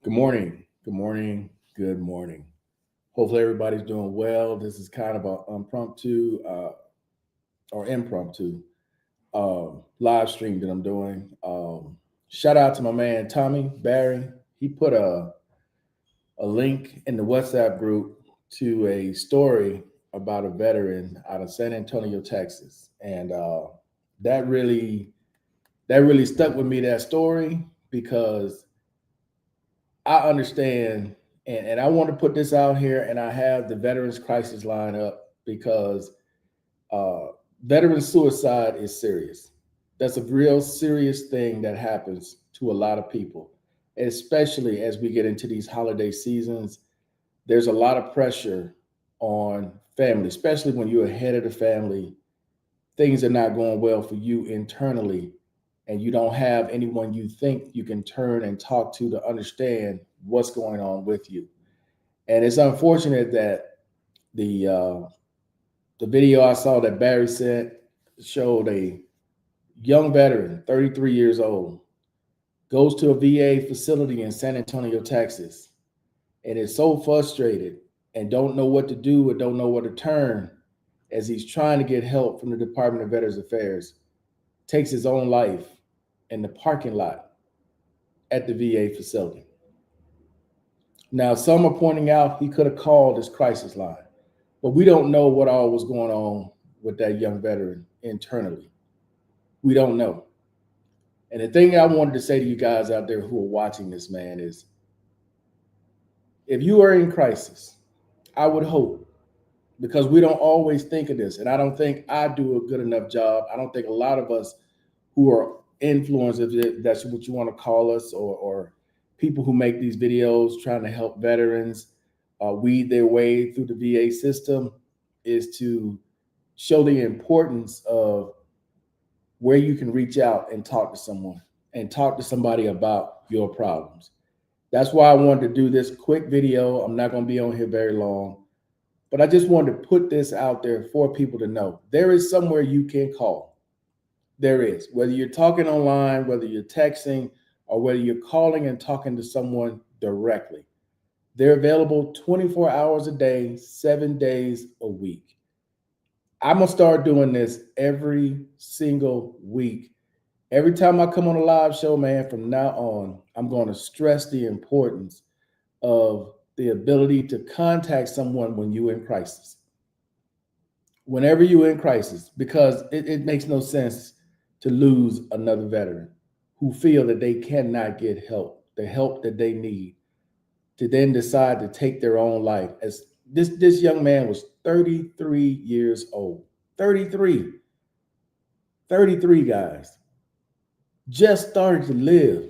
Good morning. Good morning. Good morning. Hopefully everybody's doing well. This is kind of an impromptu or impromptu live stream that I'm doing. Shout out to my man Tommy Barry. He put a link in the WhatsApp group to a story about a veteran out of San Antonio, Texas, and that really that really stuck with me. That story because I understand, and I want to put this out here, and I have the Veterans Crisis line up because uh, veteran suicide is serious. That's a real serious thing that happens to a lot of people, especially as we get into these holiday seasons. There's a lot of pressure on family, especially when you're ahead of the family. Things are not going well for you internally, and you don't have anyone you think you can turn and talk to understand what's going on with you. And it's unfortunate that the uh, the video I saw that Barry sent showed a young veteran, 33 years old, goes to a VA facility in San Antonio, Texas, and is so frustrated and don't know what to do or don't know where to turn as he's trying to get help from the Department of Veterans Affairs, takes his own life in the parking lot at the VA facility. Now, some are pointing out he could have called his crisis line, but we don't know what all was going on with that young veteran internally. We don't know. And the thing I wanted to say to you guys out there who are watching this, man, is if you are in crisis, I would hope, because we don't always think of this, and I don't think I do a good enough job. I don't think a lot of us who are influencers, if that's what you want to call us, or people who make these videos trying to help veterans weed their way through the VA system, is to show the importance of where you can reach out and talk to someone and talk to somebody about your problems. That's why I wanted to do this quick video. I'm not going to be on here very long, but I just wanted to put this out there for people to know there is somewhere you can call. There is. Whether you're talking online, whether you're texting, or whether you're calling and talking to someone directly, they're available 24 hours a day, 7 days a week. I'm going to start doing this every single week. Every time I come on a live show, man, from now on, I'm going to stress the importance of the ability to contact someone when you're in crisis. Whenever you're in crisis, because it makes no sense to lose another veteran who feel that they cannot get help, the help that they need, to then decide to take their own life. As this young man was 33 years old. 33. 33 guys. Just started to live.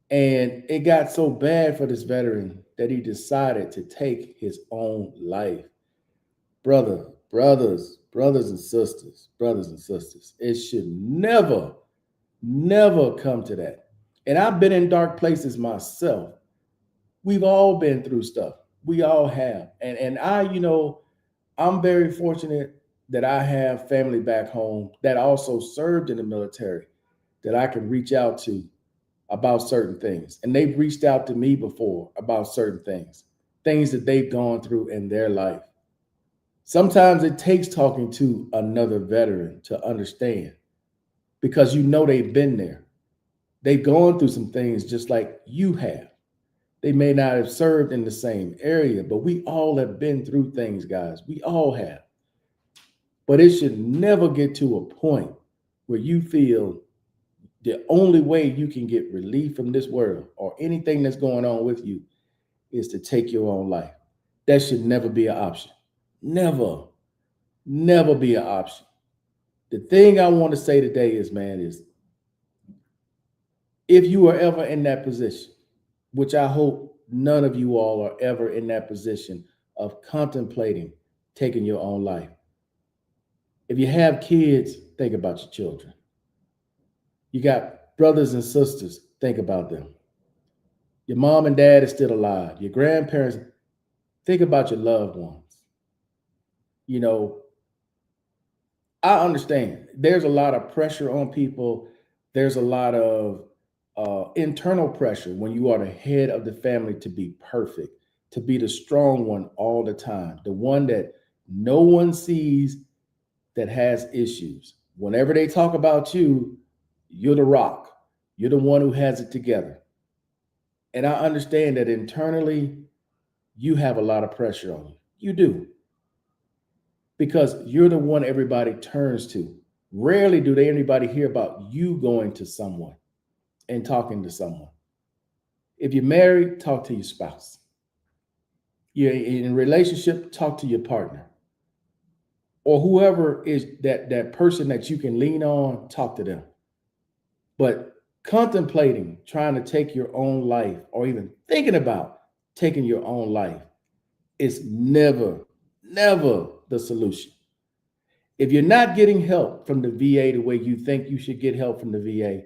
And it got so bad for this veteran that he decided to take his own life. Brother, brothers and sisters, it should never, never come to that. And I've been in dark places myself. We've all been through stuff. We all have. And I'm very fortunate that I have family back home that also served in the military that I can reach out to about certain things. And they've reached out to me before about certain things, things that they've gone through in their life. Sometimes it takes talking to another veteran to understand because they've been there. They've gone through some things just like you have. They may not have served in the same area, but we all have been through things, guys. We all have. But it should never get to a point where you feel the only way you can get relief from this world or anything that's going on with you is to take your own life. That should never be an option. Never, never be an option. The thing I want to say today is, man, is if you are ever in that position, which I hope none of you all are ever in that position of contemplating taking your own life. If you have kids, think about your children. You got brothers and sisters, think about them. Your mom and dad is still alive. Your grandparents, think about your loved ones. You know, I understand there's a lot of pressure on people. There's a lot of internal pressure when you are the head of the family to be perfect, to be the strong one all the time, the one that no one sees that has issues. Whenever they talk about you, you're the rock. You're the one who has it together. And I understand that internally, you have a lot of pressure on you. You do, because you're the one everybody turns to. Rarely do they anybody hear about you going to someone and talking to someone. If you're married, talk to your spouse. You're in a relationship, talk to your partner. Or whoever is that person that you can lean on, talk to them. But contemplating trying to take your own life or even thinking about taking your own life is never the solution. If you're not getting help from the VA the way you think you should get help from the VA,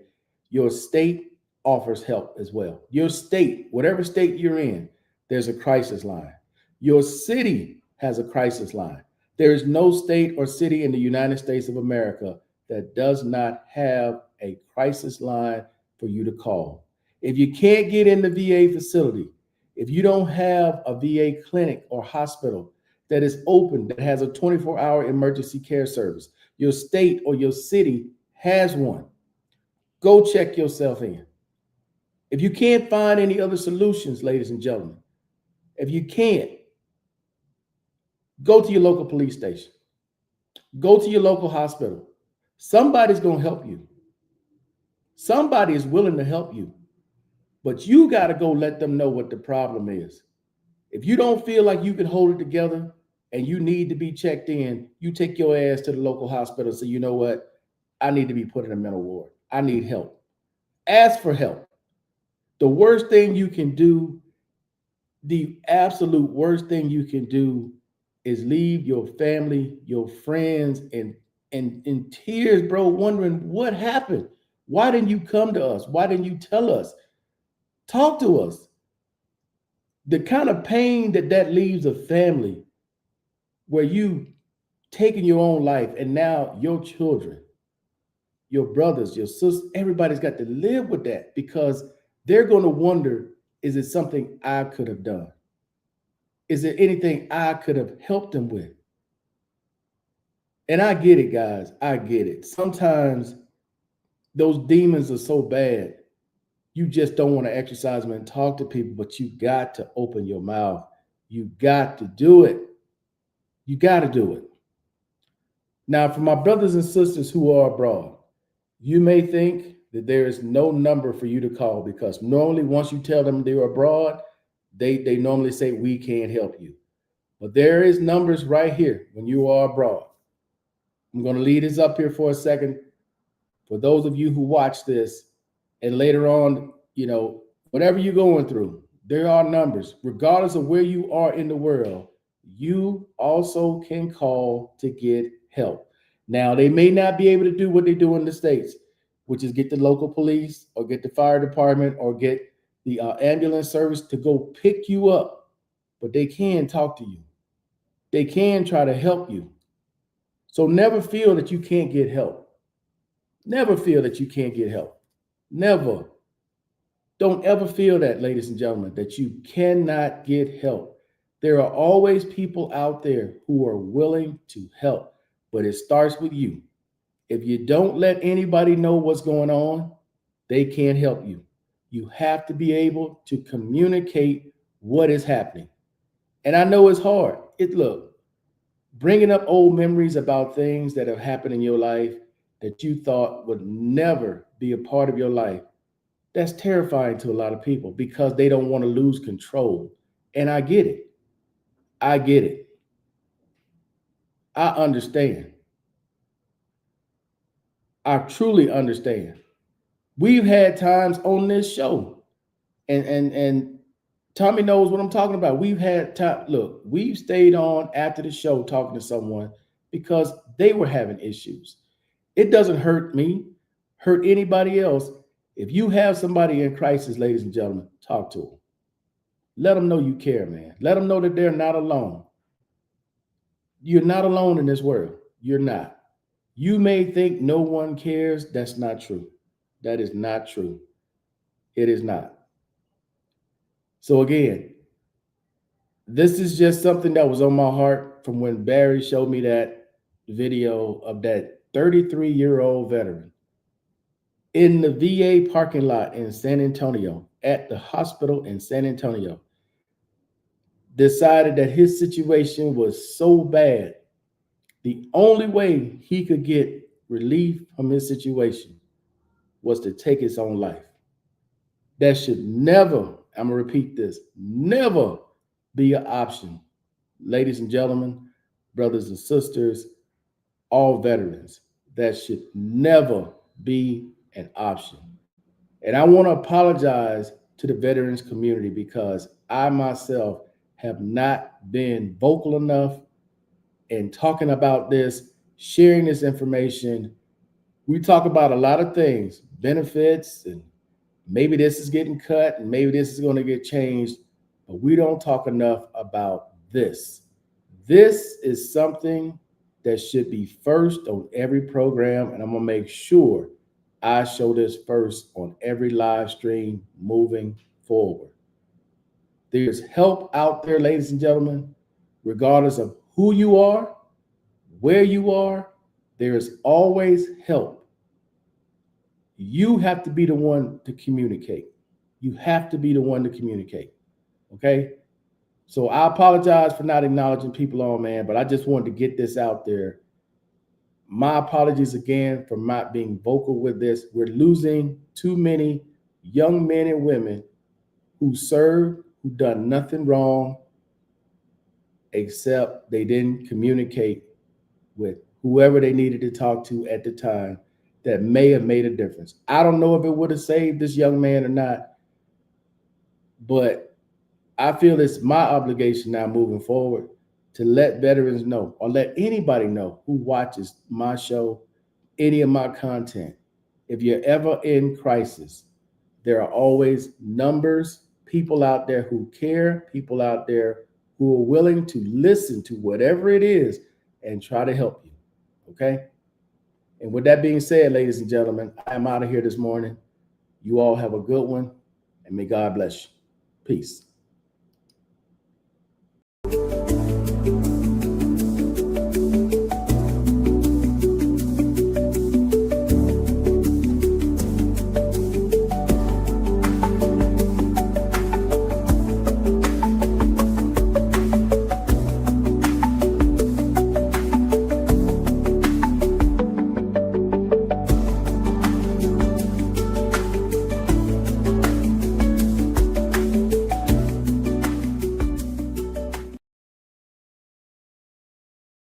your state offers help as well. Your state, whatever state you're in, there's a crisis line. Your city has a crisis line. There is no state or city in the United States of America that does not have a crisis line for you to call. If you can't get in the VA facility, if you don't have a VA clinic or hospital that is open, that has a 24-hour emergency care service, your state or your city has one, go check yourself in. If you can't find any other solutions, ladies and gentlemen, if you can't, go to your local police station, go to your local hospital. Somebody's going to help you. Somebody is willing to help you, but you got to go let them know what the problem is. If you don't feel like you can hold it together and you need to be checked in, you take your ass to the local hospital and say, you know what? I need to be put in a mental ward. I need help. Ask for help. The worst thing you can do, the absolute worst thing you can do is leave your family, your friends, and in tears, bro, wondering what happened. Why didn't you come to us? Why didn't you tell us? Talk to us. The kind of pain that leaves a family where you taking your own life and now your children, your brothers, your sisters, everybody's got to live with that because they're going to wonder, is it something I could have done? Is there anything I could have helped them with? And I get it, guys. I get it. Sometimes those demons are so bad, you just don't want to exercise them and talk to people, but you got to open your mouth. You got to do it. You got to do it. Now, for my brothers and sisters who are abroad, you may think that there is no number for you to call because normally once you tell them they're abroad, they normally say, we can't help you. But there is numbers right here when you are abroad. I'm going to leave this up here for a second. For those of you who watch this and later on, whatever you're going through, there are numbers. Regardless of where you are in the world, you also can call to get help. Now, they may not be able to do what they do in the States, which is get the local police or get the fire department or get the ambulance service to go pick you up, but they can talk to you. They can try to help you. So never feel that you can't get help. Never feel that you can't get help. Never. Don't ever feel that, ladies and gentlemen, that you cannot get help. There are always people out there who are willing to help, but it starts with you. If you don't let anybody know what's going on, they can't help you. You have to be able to communicate what is happening. And I know it's hard. Look, bringing up old memories about things that have happened in your life that you thought would never be a part of your life, that's terrifying to a lot of people because they don't want to lose control. And I get it. I get it. I understand. I truly understand. We've had times on this show, and Tommy knows what I'm talking about. We've had time. Look, we've stayed on after the show talking to someone because they were having issues. It doesn't hurt me, hurt anybody else. If you have somebody in crisis, ladies and gentlemen, talk to them. Let them know you care, man. Let them know that they're not alone. You're not alone in this world. You're not. You may think no one cares. That's not true. That is not true. It is not. So again, this is just something that was on my heart from when Barry showed me that video of that 33-year-old veteran in the VA parking lot in San Antonio, at the hospital in San Antonio, decided that his situation was so bad, the only way he could get relief from his situation was to take his own life. That should never, I'm gonna repeat this, never be an option. Ladies and gentlemen, brothers and sisters, all veterans, that should never be an option. And I want to apologize to the veterans community because I myself have not been vocal enough in talking about this, sharing this information. We talk about a lot of things, benefits, and maybe this is getting cut and maybe this is going to get changed, but we don't talk enough about this. This is something that should be first on every program, and I'm going to make sure I show this first on every live stream moving forward. There's help out there, ladies and gentlemen, regardless of who you are, where you are, there is always help. You have to be the one to communicate. You have to be the one to communicate. Okay? So I apologize for not acknowledging people on, man, but I just wanted to get this out there. My apologies again for not being vocal with this. We're losing too many young men and women who served, who done nothing wrong, except they didn't communicate with whoever they needed to talk to at the time that may have made a difference. I don't know if it would have saved this young man or not, but I feel it's my obligation now moving forward to let veterans know, or let anybody know who watches my show, any of my content. If you're ever in crisis, there are always numbers, people out there who care, people out there who are willing to listen to whatever it is and try to help you. Okay? And with that being said, ladies and gentlemen, I'm out of here this morning. You all have a good one, and may God bless you. Peace.